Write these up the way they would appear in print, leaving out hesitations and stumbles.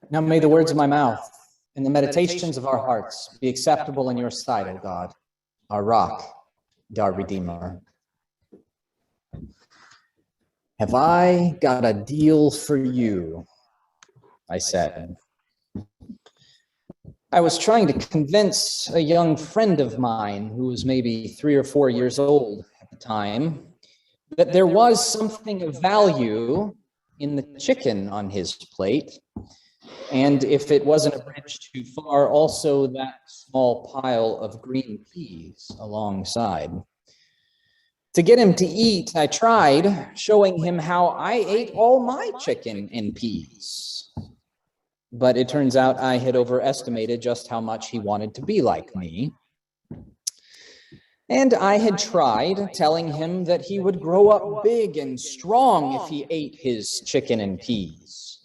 Now may the words of my mouth and the meditations of our hearts be acceptable in your sight, O God, our rock and our Redeemer. Have I got a deal for you? I said. I was trying to convince a young friend of mine who was maybe 3 or 4 years old at the time that there was something of value in the chicken on his plate, and if it wasn't a bridge too far, also that small pile of green peas alongside. To get him to eat, I tried showing him how I ate all my chicken and peas. But it turns out I had overestimated just how much he wanted to be like me. And I had tried telling him that he would grow up big and strong if he ate his chicken and peas,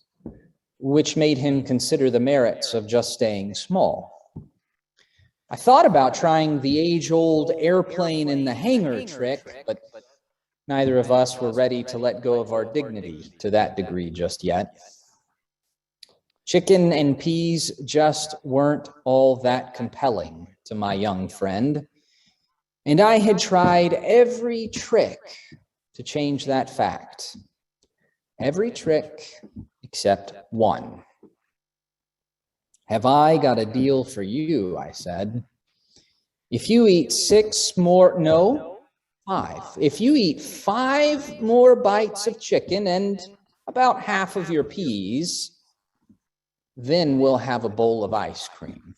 which made him consider the merits of just staying small. I thought about trying the age-old airplane in the hangar trick, but neither of us were ready to let go of our dignity to that degree just yet. Chicken and peas just weren't all that compelling to my young friend, and I had tried every trick to change that fact. Every trick except one. Have I got a deal for you? I said. If you eat 5. If you eat 5 more bites of chicken and about half of your peas, then we'll have a bowl of ice cream.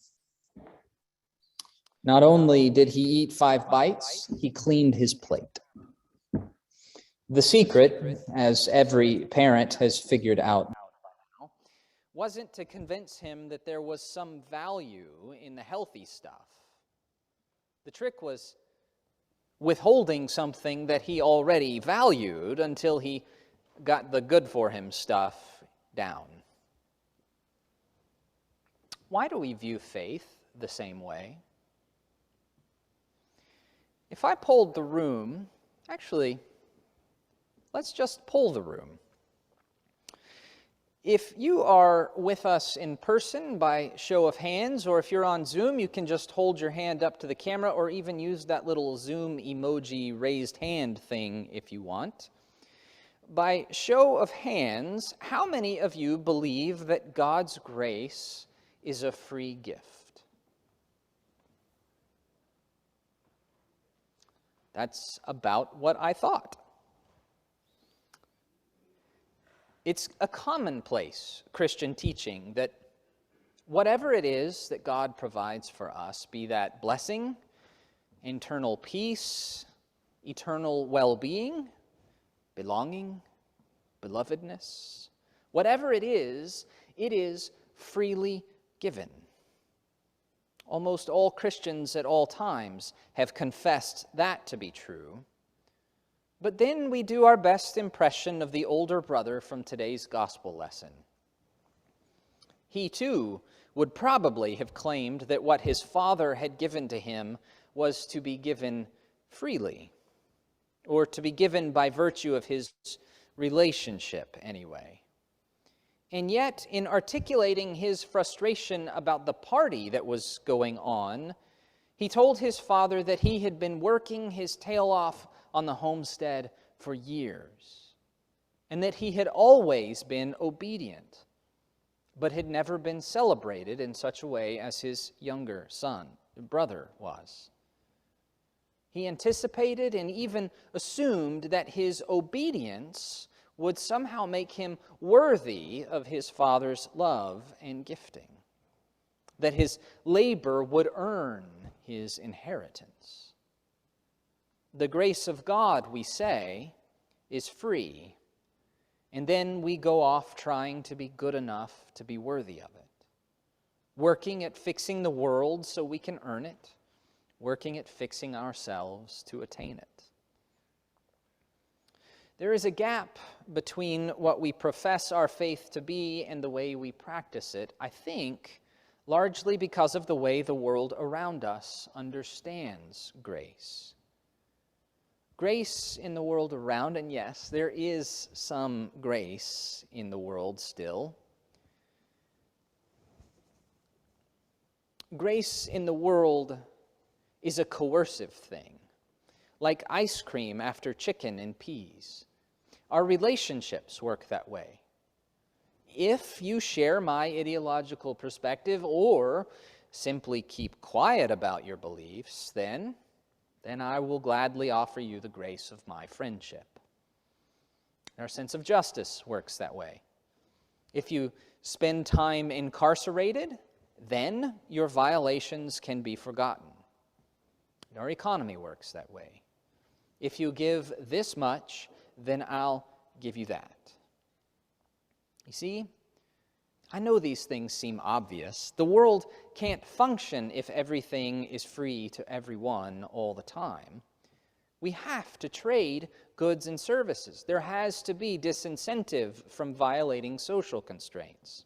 Not only did he eat 5 bites, he cleaned his plate. The secret, as every parent has figured out, wasn't to convince him that there was some value in the healthy stuff. The trick was withholding something that he already valued until he got the good for him stuff down. Why do we view faith the same way? If I polled the room, actually, let's just poll the room. If you are with us in person by show of hands, or if you're on Zoom, you can just hold your hand up to the camera or even use that little Zoom emoji raised hand thing if you want. By show of hands, how many of you believe that God's grace is a free gift? That's about what I thought. It's a commonplace Christian teaching that whatever it is that God provides for us, be that blessing, internal peace, eternal well-being, belonging, belovedness, whatever it is freely given. Almost all Christians at all times have confessed that to be true. But then we do our best impression of the older brother from today's gospel lesson. He too would probably have claimed that what his father had given to him was to be given freely, or to be given by virtue of his relationship anyway. And yet, in articulating his frustration about the party that was going on, he told his father that he had been working his tail off on the homestead for years, and that he had always been obedient, but had never been celebrated in such a way as his younger brother was. He anticipated and even assumed that his obedience would somehow make him worthy of his father's love and gifting, that his labor would earn his inheritance. The grace of God, we say, is free, and then we go off trying to be good enough to be worthy of it, working at fixing the world so we can earn it, working at fixing ourselves to attain it. There is a gap between what we profess our faith to be and the way we practice it, I think, largely because of the way the world around us understands grace. Grace in the world around, and yes, there is some grace in the world still, Grace in the world is a coercive thing, like ice cream after chicken and peas. Our relationships work that way. If you share my ideological perspective or simply keep quiet about your beliefs, then I will gladly offer you the grace of my friendship. Our sense of justice works that way. If you spend time incarcerated, then your violations can be forgotten. Our economy works that way. If you give this much, then I'll give you that. You see, I know these things seem obvious. The world can't function if everything is free to everyone all the time. We have to trade goods and services. There has to be disincentive from violating social constraints.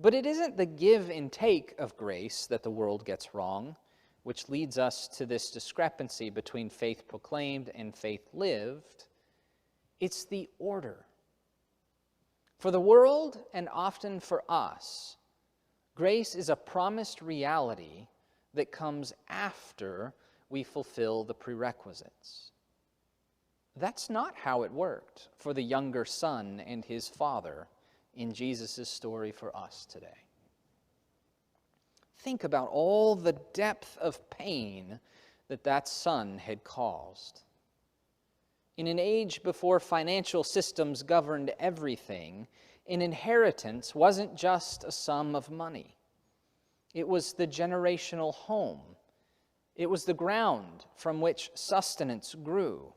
But it isn't the give and take of grace that the world gets wrong, which leads us to this discrepancy between faith proclaimed and faith lived. It's the order. For the world, and often for us, grace is a promised reality that comes after we fulfill the prerequisites. That's not how it worked for the younger son and his father in Jesus' story for us today. Think about all the depth of pain that son had caused. In an age before financial systems governed everything, an inheritance wasn't just a sum of money. It was the generational home. It was the ground from which sustenance grew.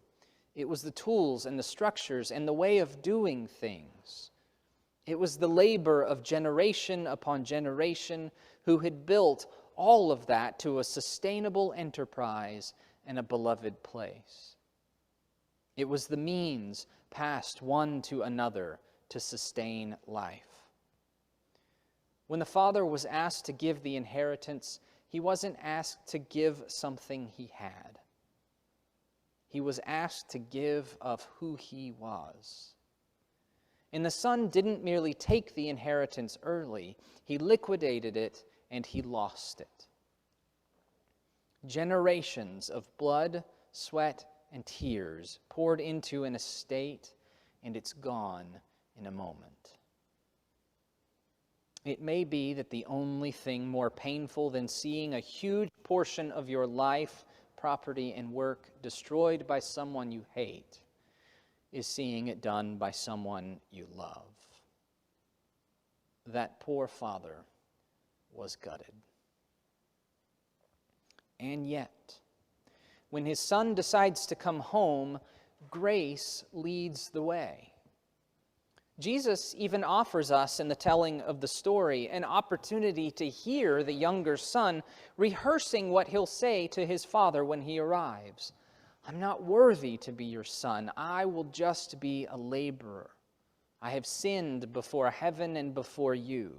It was the tools and the structures and the way of doing things. It was the labor of generation upon generation who had built all of that to a sustainable enterprise and a beloved place. It was the means passed one to another to sustain life. When the father was asked to give the inheritance, he wasn't asked to give something he had. He was asked to give of who he was. And the son didn't merely take the inheritance early, he liquidated it and he lost it. Generations of blood, sweat, and tears poured into an estate, and it's gone in a moment. It may be that the only thing more painful than seeing a huge portion of your life, property, and work destroyed by someone you hate is seeing it done by someone you love. That poor father was gutted. And yet, when his son decides to come home, grace leads the way. Jesus even offers us, in the telling of the story, an opportunity to hear the younger son rehearsing what he'll say to his father when he arrives. I'm not worthy to be your son. I will just be a laborer. I have sinned before heaven and before you.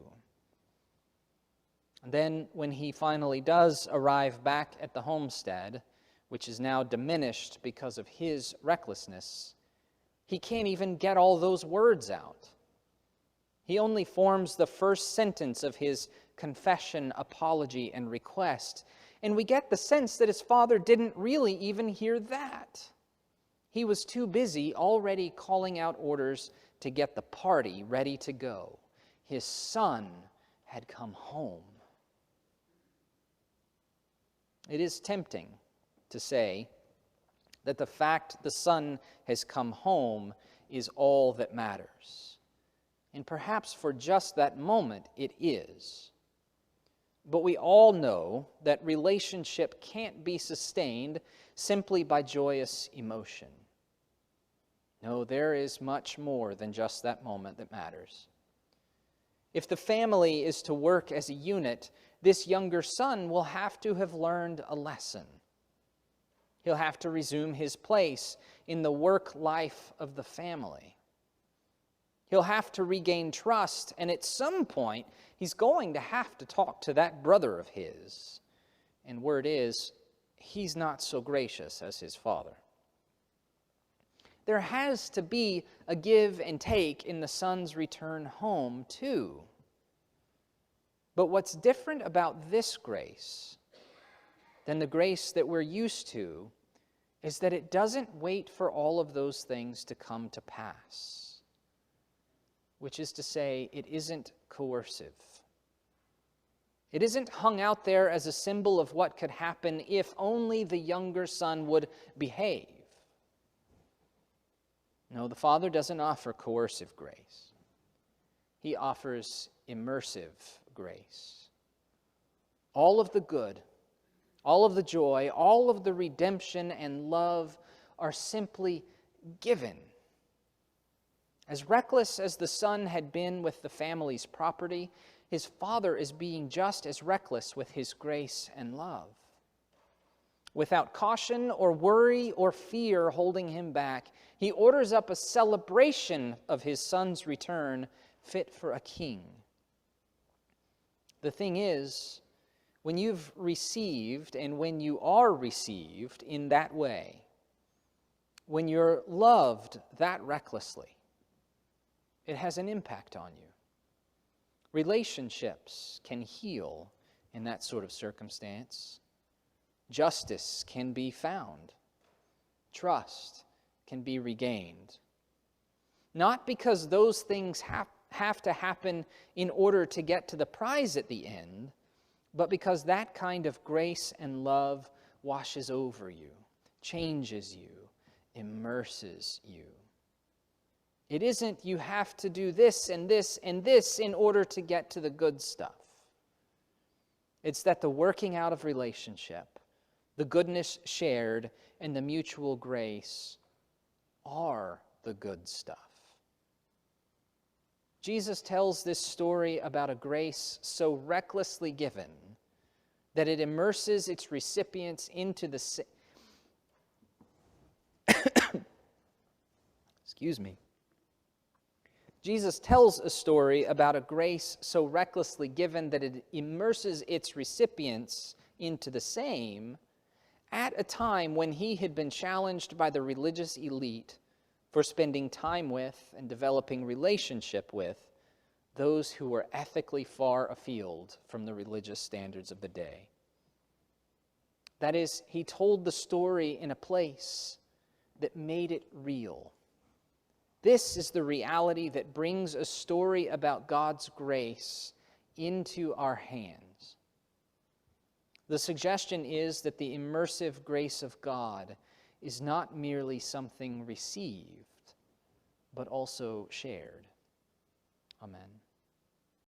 And then when he finally does arrive back at the homestead, which is now diminished because of his recklessness, he can't even get all those words out. He only forms the first sentence of his confession, apology, and request. And we get the sense that his father didn't really even hear that. He was too busy already calling out orders to get the party ready to go. His son had come home. It is tempting to say that the fact the son has come home is all that matters. And perhaps for just that moment it is. But we all know that relationship can't be sustained simply by joyous emotion. No, there is much more than just that moment that matters. If the family is to work as a unit, this younger son will have to have learned a lesson. He'll have to resume his place in the work life of the family. He'll have to regain trust, and at some point, he's going to have to talk to that brother of his. And word is, he's not so gracious as his father. There has to be a give and take in the son's return home, too. But what's different about this grace than the grace that we're used to is that it doesn't wait for all of those things to come to pass, which is to say, it isn't coercive. It isn't hung out there as a symbol of what could happen if only the younger son would behave. No, the Father doesn't offer coercive grace. He offers immersive grace. All of the good, all of the joy, all of the redemption and love are simply given. As reckless as the son had been with the family's property, his father is being just as reckless with his grace and love. Without caution or worry or fear holding him back, he orders up a celebration of his son's return fit for a king. The thing is, when you've received and when you are received in that way, when you're loved that recklessly, it has an impact on you. Relationships can heal in that sort of circumstance. Justice can be found. Trust can be regained. Not because those things have to happen in order to get to the prize at the end, but because that kind of grace and love washes over you, changes you, immerses you. It isn't you have to do this and this and this in order to get to the good stuff. It's that the working out of relationship, the goodness shared, and the mutual grace are the good stuff. Jesus tells this story about a grace so recklessly given that it immerses its recipients into the excuse me. Jesus tells a story about a grace so recklessly given that it immerses its recipients into the same at a time when he had been challenged by the religious elite for spending time with and developing relationship with those who were ethically far afield from the religious standards of the day. That is, he told the story in a place that made it real. This is the reality that brings a story about God's grace into our hands. The suggestion is that the immersive grace of God is not merely something received, but also shared. Amen.